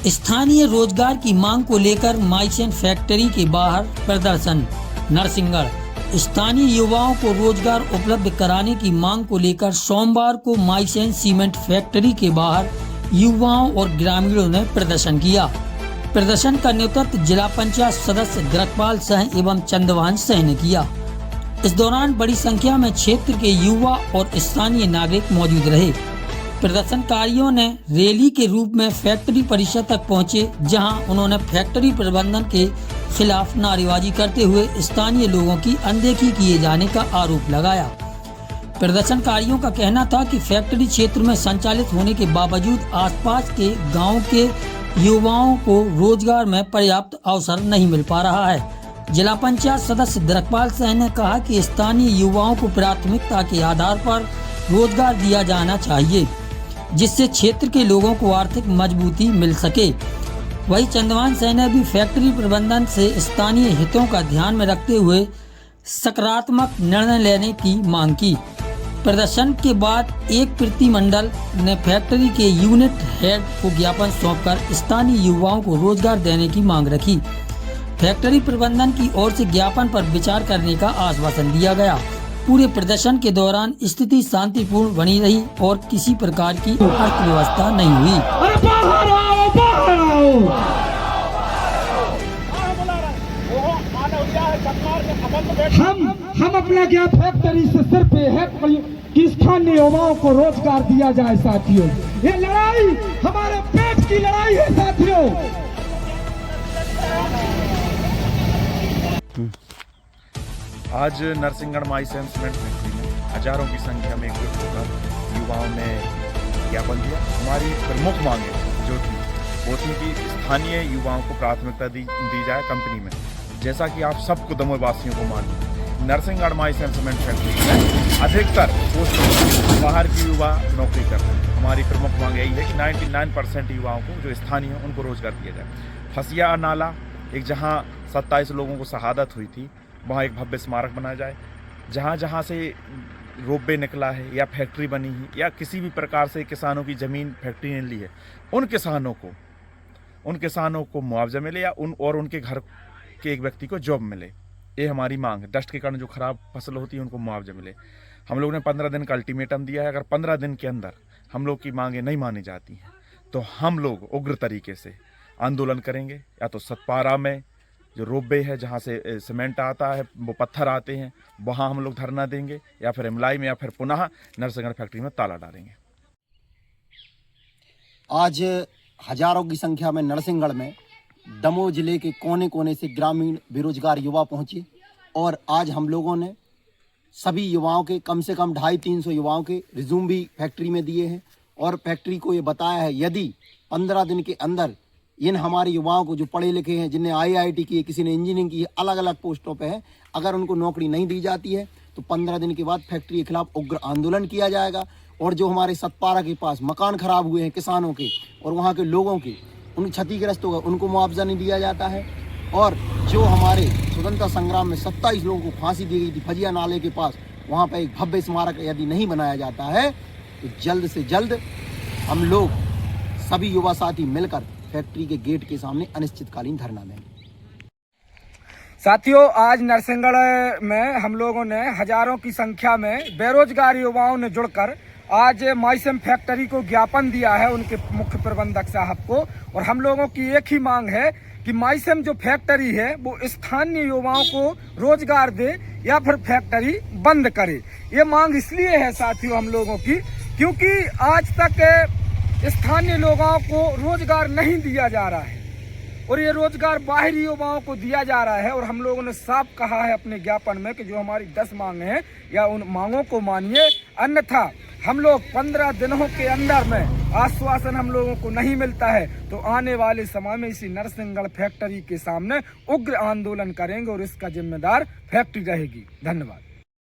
स्थानीय रोजगार की मांग को लेकर माइसेन फैक्ट्री के बाहर प्रदर्शन। नरसिंहगढ़ स्थानीय युवाओं को रोजगार उपलब्ध कराने की मांग को लेकर सोमवार को माइसेन सीमेंट फैक्ट्री के बाहर युवाओं और ग्रामीणों ने प्रदर्शन किया। प्रदर्शन का नेतृत्व जिला पंचायत सदस्य ग्रकपाल सह एवं चंदवान सह ने किया। इस दौरान बड़ी संख्या में क्षेत्र के युवा और स्थानीय नागरिक मौजूद रहे। प्रदर्शनकारियों ने रैली के रूप में फैक्ट्री परिसर तक पहुंचे, जहां उन्होंने फैक्ट्री प्रबंधन के खिलाफ नारेबाजी करते हुए स्थानीय लोगों की अनदेखी किए जाने का आरोप लगाया। प्रदर्शनकारियों का कहना था कि फैक्ट्री क्षेत्र में संचालित होने के बावजूद आसपास के गांव के युवाओं को रोजगार में पर्याप्त अवसर नहीं मिल पा रहा है। जिला पंचायत सदस्य द्रकपाल सह ने कहा कि स्थानीय युवाओं को प्राथमिकता के आधार पर रोजगार दिया जाना चाहिए, जिससे क्षेत्र के लोगों को आर्थिक मजबूती मिल सके। वहीं चंदवान सह ने भी फैक्ट्री प्रबंधन से स्थानीय हितों का ध्यान में रखते हुए सकारात्मक निर्णय लेने की मांग की। प्रदर्शन के बाद एक प्रतिनिधिमंडल ने फैक्ट्री के यूनिट हेड को ज्ञापन सौंपकर स्थानीय युवाओं को रोजगार देने की मांग रखी। फैक्ट्री प्रबंधन की ओर से ज्ञापन पर विचार करने का आश्वासन दिया गया। पूरे प्रदर्शन के दौरान स्थिति शांतिपूर्ण बनी रही और किसी प्रकार की अर्थव्यवस्था नहीं हुई। हम अपना क्या फैक्ट्री से सिर्फ है कि स्थानीय युवाओं को रोजगार दिया जाए। साथियों, ये लड़ाई हमारे पेट की लड़ाई है। साथियों, आज नरसिंहगढ़ माइसेन सीमेंट फैक्ट्री में हजारों की संख्या में एकजुट होकर युवाओं ने ज्ञापन दिया। हमारी प्रमुख मांगें जो थी वो थी कि स्थानीय युवाओं को प्राथमिकता दी जाए कंपनी में। जैसा कि आप सबको दमोह वासियों को मालूम, नरसिंहगढ़ माइसेन सीमेंट फैक्ट्री में अधिकतर पोस्टों बाहर के युवा नौकरी करते हैं। हमारी प्रमुख मांग यही है कि 99% युवाओं को जो स्थानीय हैं उनको रोजगार दिया जाए। फसिया नाला एक जहाँ 27 लोगों को शहादत हुई थी, वहाँ एक भव्य स्मारक बनाया जाए। जहाँ जहाँ से रोपवे निकला है या फैक्ट्री बनी है या किसी भी प्रकार से किसानों की ज़मीन फैक्ट्री ने ली है, उन किसानों को मुआवजा मिले या उनके घर के एक व्यक्ति को जॉब मिले। ये हमारी मांग है। डस्ट के कारण जो खराब फसल होती है उनको मुआवजा मिले। हम लोग ने 15 दिन का अल्टीमेटम दिया है। अगर 15 दिन के अंदर हम लोग की मांगें नहीं मानी जाती हैं तो हम लोग उग्र तरीके से आंदोलन करेंगे। या तो सतपारा में जो रोपवे है जहाँ से सीमेंट आता है, वो पत्थर आते हैं, वहाँ हम लोग धरना देंगे, या फिर इमलाई में, या फिर पुनः नरसिंहगढ़ फैक्ट्री में ताला डालेंगे। आज हजारों की संख्या में नरसिंहगढ़ में दमोह जिले के कोने कोने से ग्रामीण बेरोजगार युवा पहुंचे और आज हम लोगों ने सभी युवाओं के कम से कम 250-300 युवाओं के रिज्यूम भी फैक्ट्री में दिए हैं और फैक्ट्री को ये बताया है यदि 15 दिन के अंदर इन हमारे युवाओं को जो पढ़े लिखे हैं, जिन्हें IIT की है, किसी ने इंजीनियरिंग की है, अलग अलग पोस्टों पे है, अगर उनको नौकरी नहीं दी जाती है तो 15 दिन के बाद फैक्ट्री के खिलाफ उग्र आंदोलन किया जाएगा। और जो हमारे सतपारा के पास मकान खराब हुए हैं किसानों के और वहाँ के लोगों के, उन क्षतिग्रस्त हो गए, उनको मुआवजा नहीं दिया जाता है। और जो हमारे स्वतंत्रता संग्राम में 27 लोगों को फांसी दी गई थी फजिया नाले के पास, वहाँ पर एक भव्य स्मारक यदि नहीं बनाया जाता है तो जल्द से जल्द हम लोग सभी युवा साथी मिलकर फैक्ट्री के गेट के सामने अनिश्चितकालीन धरना देंगे। साथियों, आज नरसिंहगढ़ में हम लोगों ने हजारों की संख्या में बेरोजगार युवाओं ने जुड़कर आज माइसेम फैक्ट्री को ज्ञापन दिया है उनके मुख्य प्रबंधक साहब को। और हम लोगों की एक ही मांग है कि माइसेम जो फैक्ट्री है वो स्थानीय युवाओं को रोजगार दे या फिर फैक्ट्री बंद करे। ये मांग इसलिए है साथियों हम लोगों की, क्योंकि आज तक स्थानीय लोगों को रोजगार नहीं दिया जा रहा है और ये रोजगार बाहरी युवाओं को दिया जा रहा है। और हम लोगों ने साफ कहा है अपने ज्ञापन में कि जो हमारी 10 मांगे हैं या उन मांगों को मानिए, अन्यथा हम लोग 15 दिनों के अंदर में आश्वासन हम लोगों को नहीं मिलता है तो आने वाले समय में इसी नरसिंहगढ़ फैक्ट्री के सामने उग्र आंदोलन करेंगे और इसका जिम्मेदार फैक्ट्री रहेगी। धन्यवाद।